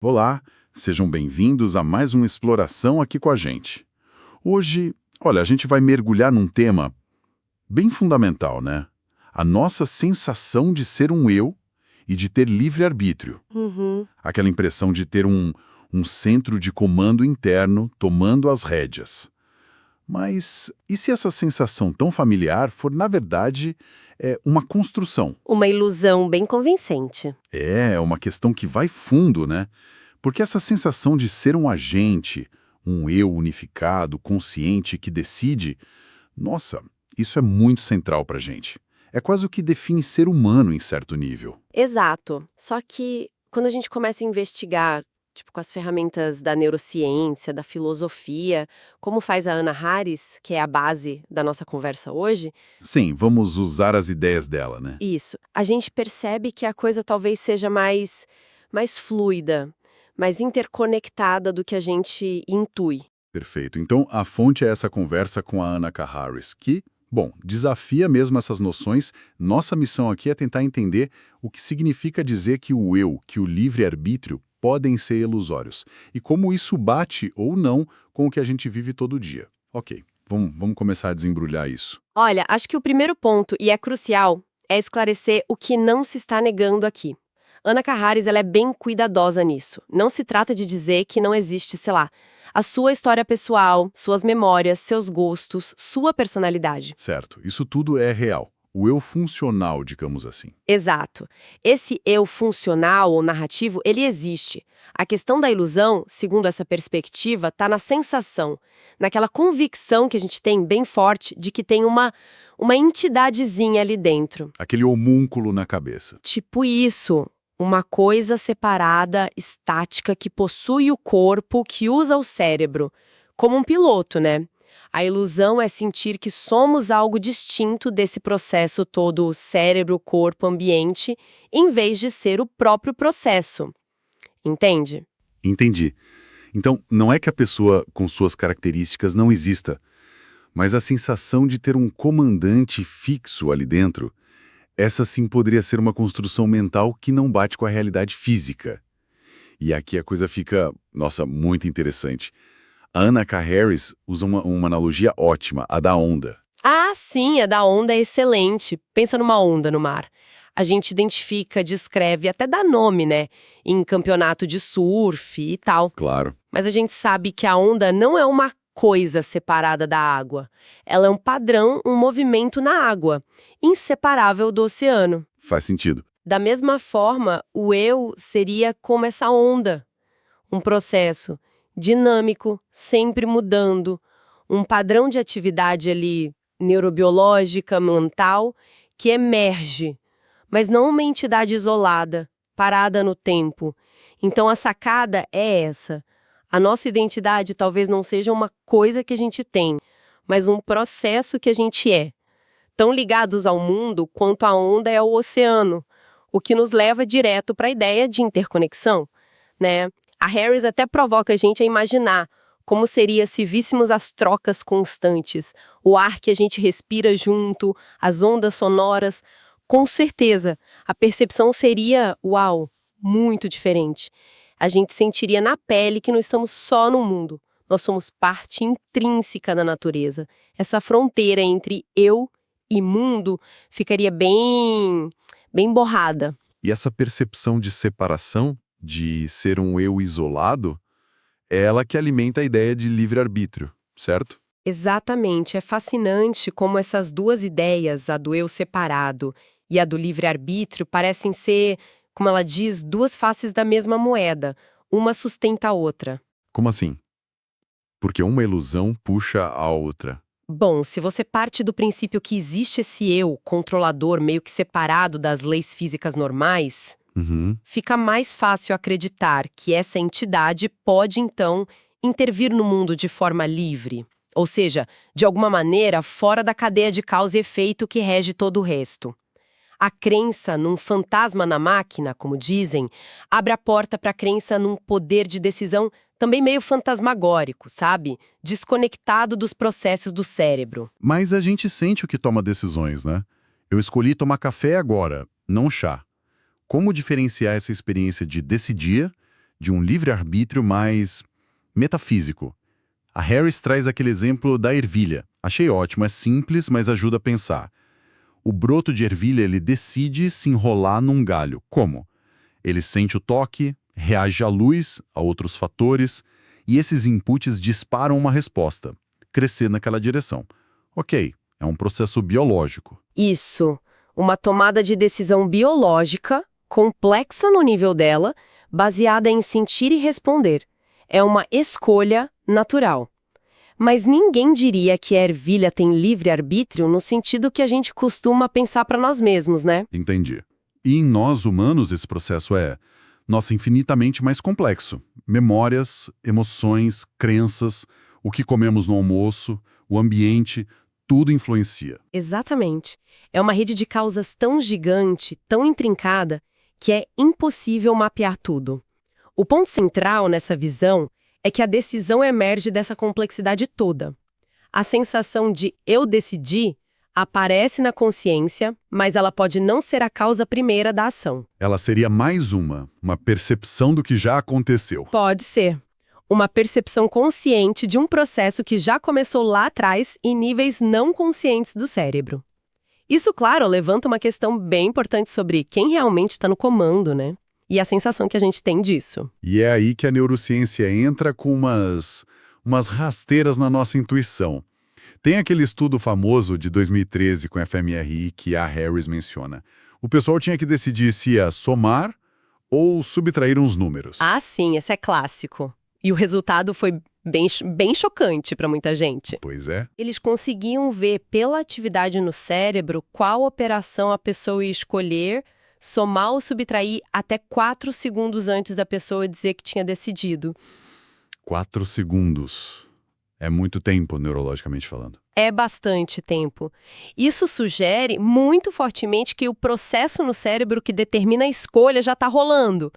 Olá, sejam bem-vindos a mais uma exploração aqui com a gente. Hoje, olha, a gente vai mergulhar num tema bem fundamental, né? A nossa sensação de ser um eu e de ter livre-arbítrio. Uhum. Aquela impressão de ter um centro de comando interno tomando as rédeas. Mas e se essa sensação tão familiar for, na verdade, uma construção? Uma ilusão bem convincente. É uma questão que vai fundo, né? Porque essa sensação de ser um agente, um eu unificado, consciente que decide, nossa, isso é muito central pra gente. É quase o que define ser humano em certo nível. Exato. Só que quando a gente começa a investigar, tipo, com as ferramentas da neurociência, da filosofia, como faz a Anna Harris, que é a base da nossa conversa hoje, Sim, vamos usar as ideias dela, né? isso, a gente percebe que a coisa talvez seja mais fluida, mais interconectada do que a gente intui. Perfeito. Então, a fonte é essa conversa com a Anna K. Harris, que, bom, desafia mesmo essas noções. Nossa missão aqui é tentar entender o que significa dizer que o eu, que o livre-arbítrio podem ser ilusórios e como isso bate ou não com o que a gente vive todo dia. Ok, vamos começar a desembrulhar isso. Olha, acho que o primeiro ponto, e é crucial, é esclarecer o que não se está negando aqui. Ana Carrares, ela é bem cuidadosa nisso. Não se trata de dizer que não existe, sei lá, a sua história pessoal, suas memórias, seus gostos, sua personalidade. Certo, isso tudo é real. O eu funcional, digamos assim. Exato. Esse eu funcional ou narrativo, ele existe. A questão da ilusão, segundo essa perspectiva, está na sensação, naquela convicção que a gente tem bem forte de que tem uma entidadezinha ali dentro. Aquele homúnculo na cabeça. Tipo isso, uma coisa separada, estática, que possui o corpo, que usa o cérebro, como um piloto, né? A ilusão é sentir que somos algo distinto desse processo todo cérebro, corpo, ambiente, em vez de ser o próprio processo. Entende? Entendi. Então, não é que a pessoa com suas características não exista, mas a sensação de ter um comandante fixo ali dentro, essa sim poderia ser uma construção mental que não bate com a realidade física. E aqui a coisa fica, nossa, muito interessante. A Anna K. Harris usa uma analogia ótima, a da onda. Ah, sim, a da onda é excelente. Pensa numa onda no mar. A gente identifica, descreve, até dá nome, né? Em campeonato de surf e tal. Claro, Mas a gente sabe que a onda não é uma coisa separada da água. Ela é um padrão, um movimento na água, inseparável do oceano. faz sentido. Da mesma forma, o eu seria como essa onda, um processo dinâmico, sempre mudando, um padrão de atividade ali neurobiológica, mental, que emerge, mas não uma entidade isolada, parada no tempo. Então a sacada é essa. A nossa identidade talvez não seja uma coisa que a gente tem, mas um processo que a gente é. Tão ligados ao mundo quanto a onda é ao oceano, o que nos leva direto para a ideia de interconexão, né? A Harris até provoca a gente a imaginar como seria se víssemos as trocas constantes, o ar que a gente respira junto, as ondas sonoras. Com certeza, a percepção seria, uau, muito diferente. A gente sentiria na pele que não estamos só no mundo. Nós somos parte intrínseca da natureza. Essa fronteira entre eu e mundo ficaria bem borrada. E essa percepção de separação, de ser um eu isolado, é ela que alimenta a ideia de livre-arbítrio, certo? Exatamente, é fascinante como essas duas ideias, a do eu separado e a do livre-arbítrio, parecem ser, como ela diz, duas faces da mesma moeda. Uma sustenta a outra. Como assim? Porque uma ilusão puxa a outra. Bom, se você parte do princípio que existe esse eu controlador meio que separado das leis físicas normais, Uhum. fica mais fácil acreditar que essa entidade pode, então, intervir no mundo de forma livre. Ou seja, de alguma maneira, fora da cadeia de causa e efeito que rege todo o resto. A crença num fantasma na máquina, como dizem, abre a porta para a crença num poder de decisão também meio fantasmagórico, sabe? Desconectado dos processos do cérebro. Mas a gente sente o que toma decisões, né? Eu escolhi tomar café agora, não chá. Como diferenciar essa experiência de decidir de um livre-arbítrio mais metafísico. A Harris traz aquele exemplo da ervilha. Achei ótimo, é simples, mas ajuda a pensar. O broto de ervilha, ele decide se enrolar num galho. Como? Ele sente o toque, reage à luz, a outros fatores, e esses inputs disparam uma resposta. Crescer naquela direção. Ok, é um processo biológico. Isso, uma tomada de decisão biológica, complexa no nível dela, baseada em sentir e responder. É uma escolha natural. Mas ninguém diria que a ervilha tem livre-arbítrio no sentido que a gente costuma pensar para nós mesmos, né? Entendi. E em nós humanos esse processo nossa, infinitamente mais complexo. Memórias, emoções, crenças, o que comemos no almoço, o ambiente, tudo influencia. Exatamente. É uma rede de causas tão gigante, tão intrincada, que é impossível mapear tudo. O ponto central nessa visão é que a decisão emerge dessa complexidade toda. A sensação de eu decidi aparece na consciência, mas ela pode não ser a causa primeira da ação. Ela seria mais uma percepção do que já aconteceu. Pode ser. Uma percepção consciente de um processo que já começou lá atrás em níveis não conscientes do cérebro. Isso, claro, levanta uma questão bem importante sobre quem realmente está no comando, né? E a sensação que a gente tem disso. E é aí que a neurociência entra com umas rasteiras na nossa intuição. Tem aquele estudo famoso de 2013 com a fMRI que a Harris menciona. O pessoal tinha que decidir se ia somar ou subtrair uns números. Ah, sim, esse é clássico. E o resultado foi bem chocante para muita gente. Pois é. Eles conseguiam ver pela atividade no cérebro qual operação a pessoa ia escolher, somar ou subtrair até 4 segundos antes da pessoa dizer que tinha decidido. 4 segundos. É muito tempo, neurologicamente falando. É bastante tempo. Isso sugere muito fortemente que o processo no cérebro que determina a escolha já está rolando.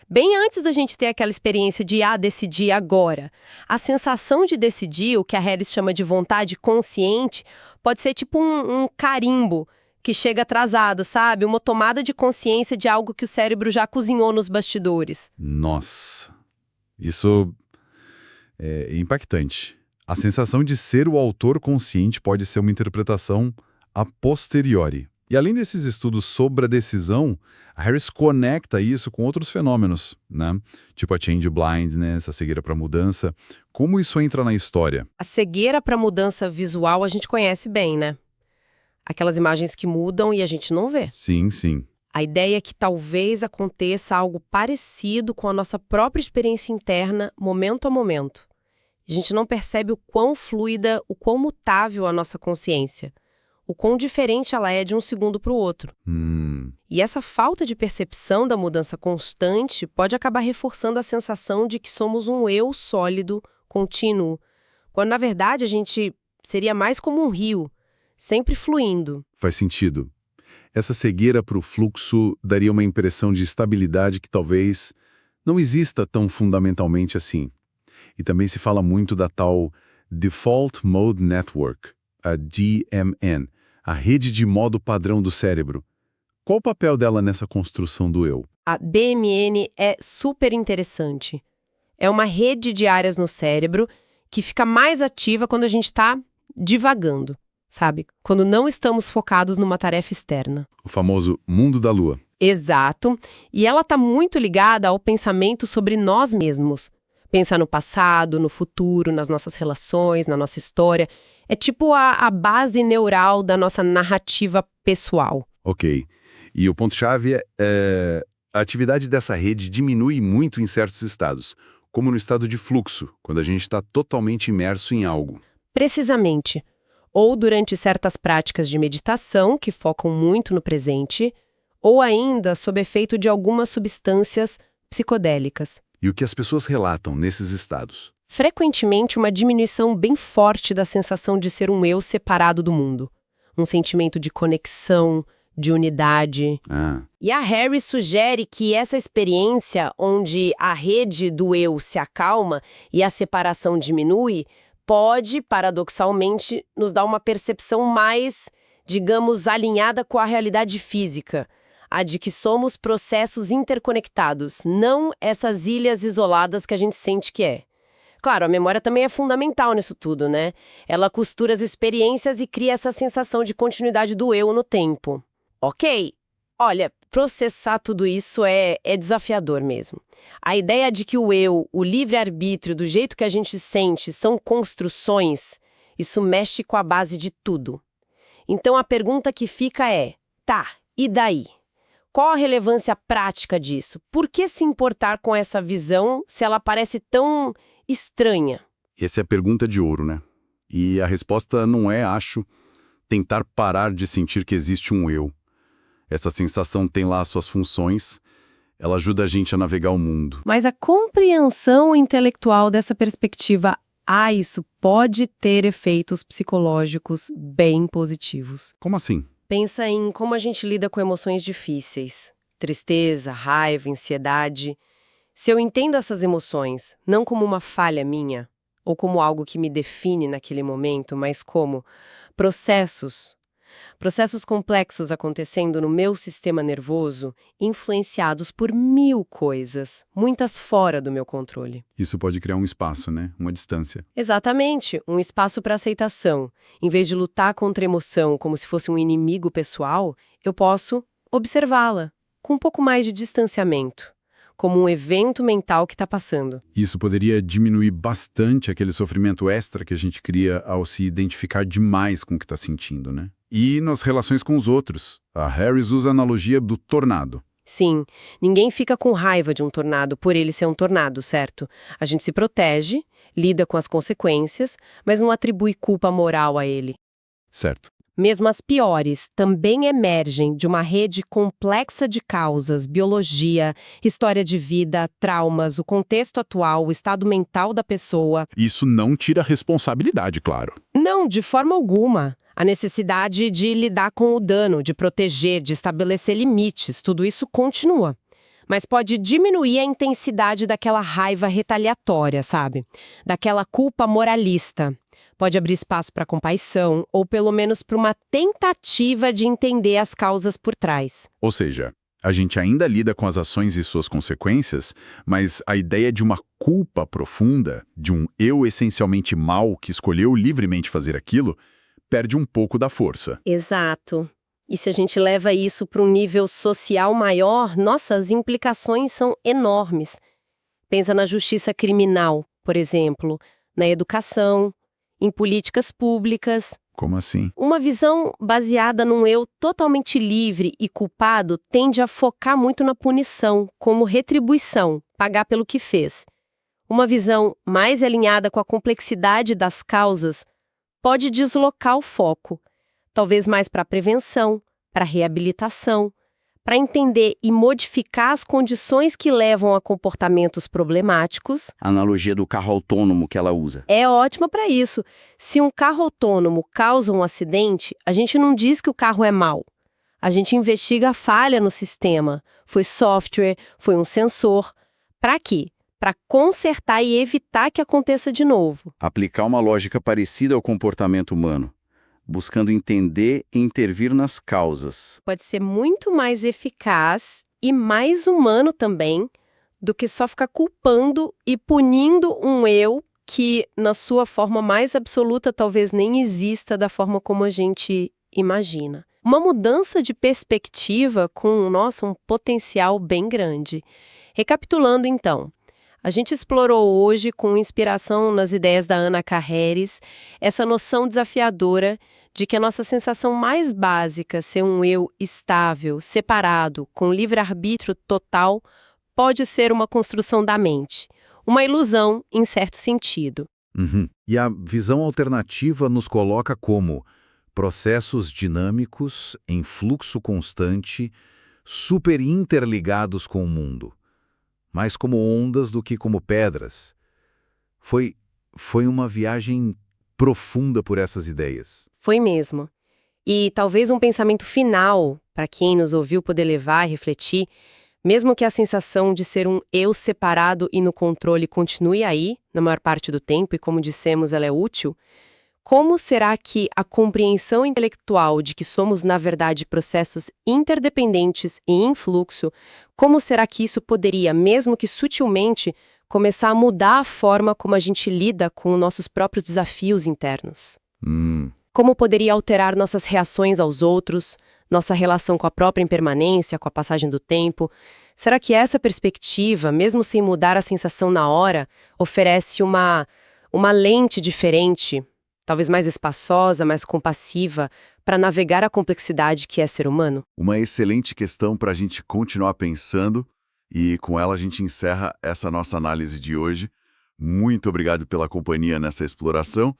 Bem antes da gente ter aquela experiência de decidir agora. A sensação de decidir, o que a Harris chama de vontade consciente, pode ser tipo um carimbo que chega atrasado, sabe? Uma tomada de consciência de algo que o cérebro já cozinhou nos bastidores. Nossa, isso é impactante. A sensação de ser o autor consciente pode ser uma interpretação a posteriori. E além desses estudos sobre a decisão, a Harris conecta isso com outros fenômenos, né? Tipo a change blindness, a cegueira para mudança. Como isso entra na história? A cegueira para mudança visual a gente conhece bem, né? Aquelas imagens que mudam e a gente não vê. Sim, sim. A ideia é que talvez aconteça algo parecido com a nossa própria experiência interna, momento a momento. A gente não percebe o quão fluida, o quão mutável a nossa consciência. O quão diferente ela é de um segundo para o outro. E essa falta de percepção da mudança constante pode acabar reforçando a sensação de que somos um eu sólido, contínuo, quando na verdade a gente seria mais como um rio, sempre fluindo. Faz sentido. Essa cegueira para o fluxo daria uma impressão de estabilidade que talvez não exista tão fundamentalmente assim. E também se fala muito da tal Default Mode Network, a DMN, a rede de modo padrão do cérebro. Qual o papel dela nessa construção do eu? A DMN é super interessante. É uma rede de áreas no cérebro que fica mais ativa quando a gente está divagando, sabe? Quando não estamos focados numa tarefa externa. O famoso mundo da lua. Exato. E ela está muito ligada ao pensamento sobre nós mesmos. Pensar no passado, no futuro, nas nossas relações, na nossa história. É tipo a base neural da nossa narrativa pessoal. Ok. E o ponto-chave a atividade dessa rede diminui muito em certos estados, como no estado de fluxo, quando a gente está totalmente imerso em algo. Precisamente. Ou durante certas práticas de meditação, que focam muito no presente, ou ainda sob efeito de algumas substâncias psicodélicas. E o que as pessoas relatam nesses estados? Frequentemente uma diminuição bem forte da sensação de ser um eu separado do mundo. Um sentimento de conexão, de unidade. E a Harris sugere que essa experiência, onde a rede do eu se acalma e a separação diminui, pode, paradoxalmente, nos dar uma percepção mais, digamos, alinhada com a realidade física. A de que somos processos interconectados, não essas ilhas isoladas que a gente sente que é. Claro, a memória também é fundamental nisso tudo, né? Ela costura as experiências e cria essa sensação de continuidade do eu no tempo. Ok, olha, processar tudo isso é desafiador mesmo. A ideia de que o eu, o livre-arbítrio, do jeito que a gente sente, são construções, isso mexe com a base de tudo. Então a pergunta que fica é, tá, e daí? Qual a relevância prática disso? Por que se importar com essa visão se ela parece tão estranha? Essa é a pergunta de ouro, né? E a resposta não é, acho, tentar parar de sentir que existe um eu. Essa sensação tem lá suas funções, ela ajuda a gente a navegar o mundo. Mas a compreensão intelectual dessa perspectiva, isso pode ter efeitos psicológicos bem positivos. Como assim? Pensa em como a gente lida com emoções difíceis. Tristeza, raiva, ansiedade. Se eu entendo essas emoções, não como uma falha minha, ou como algo que me define naquele momento, mas como processos complexos acontecendo no meu sistema nervoso, influenciados por 1000 coisas, muitas fora do meu controle. Isso pode criar um espaço, né? Uma distância. Exatamente, um espaço para aceitação. Em vez de lutar contra a emoção como se fosse um inimigo pessoal, eu posso observá-la, com um pouco mais de distanciamento, como um evento mental que está passando. Isso poderia diminuir bastante aquele sofrimento extra que a gente cria ao se identificar demais com o que está sentindo, né? E nas relações com os outros. A Harris usa a analogia do tornado. Sim, ninguém fica com raiva de um tornado por ele ser um tornado, certo? A gente se protege, lida com as consequências, mas não atribui culpa moral a ele. Certo. Mesmo as piores também emergem de uma rede complexa de causas, biologia, história de vida, traumas, o contexto atual, o estado mental da pessoa. Isso não tira responsabilidade, claro. Não, de forma alguma. A necessidade de lidar com o dano, de proteger, de estabelecer limites, tudo isso continua. Mas pode diminuir a intensidade daquela raiva retaliatória, sabe? Daquela culpa moralista. Pode abrir espaço para compaixão, ou pelo menos para uma tentativa de entender as causas por trás. Ou seja, a gente ainda lida com as ações e suas consequências, mas a ideia de uma culpa profunda, de um eu essencialmente mau que escolheu livremente fazer aquilo, perde um pouco da força. Exato. E se a gente leva isso para um nível social maior, nossas implicações são enormes. Pensa na justiça criminal, por exemplo, na educação, em políticas públicas. Como assim? Uma visão baseada num eu totalmente livre e culpado tende a focar muito na punição, como retribuição, pagar pelo que fez. Uma visão mais alinhada com a complexidade das causas pode deslocar o foco, talvez mais para a prevenção, para a reabilitação, para entender e modificar as condições que levam a comportamentos problemáticos. A analogia do carro autônomo que ela usa. É ótima para isso. Se um carro autônomo causa um acidente, a gente não diz que o carro é mau. A gente investiga a falha no sistema. Foi software, foi um sensor. Para quê? Para consertar e evitar que aconteça de novo. Aplicar uma lógica parecida ao comportamento humano, buscando entender e intervir nas causas. Pode ser muito mais eficaz e mais humano também do que só ficar culpando e punindo um eu que, na sua forma mais absoluta, talvez nem exista da forma como a gente imagina. Uma mudança de perspectiva com, um potencial bem grande. Recapitulando, então. A gente explorou hoje, com inspiração nas ideias da Anna Carreres, essa noção desafiadora de que a nossa sensação mais básica, ser um eu estável, separado, com livre-arbítrio total, pode ser uma construção da mente. Uma ilusão, em certo sentido. E a visão alternativa nos coloca como processos dinâmicos, em fluxo constante, super interligados com o mundo. Mais como ondas do que como pedras. Foi uma viagem profunda por essas ideias. Foi mesmo. E talvez um pensamento final, para quem nos ouviu poder levar e refletir, mesmo que a sensação de ser um eu separado e no controle continue aí, na maior parte do tempo, e como dissemos, ela é útil, Como será que a compreensão intelectual de que somos, na verdade, processos interdependentes e em fluxo, como será que isso poderia, mesmo que sutilmente, começar a mudar a forma como a gente lida com nossos próprios desafios internos? Como poderia alterar nossas reações aos outros, nossa relação com a própria impermanência, com a passagem do tempo? Será que essa perspectiva, mesmo sem mudar a sensação na hora, oferece uma lente diferente, talvez mais espaçosa, mais compassiva, para navegar a complexidade que é ser humano? Uma excelente questão para a gente continuar pensando, e com ela a gente encerra essa nossa análise de hoje. Muito obrigado pela companhia nessa exploração.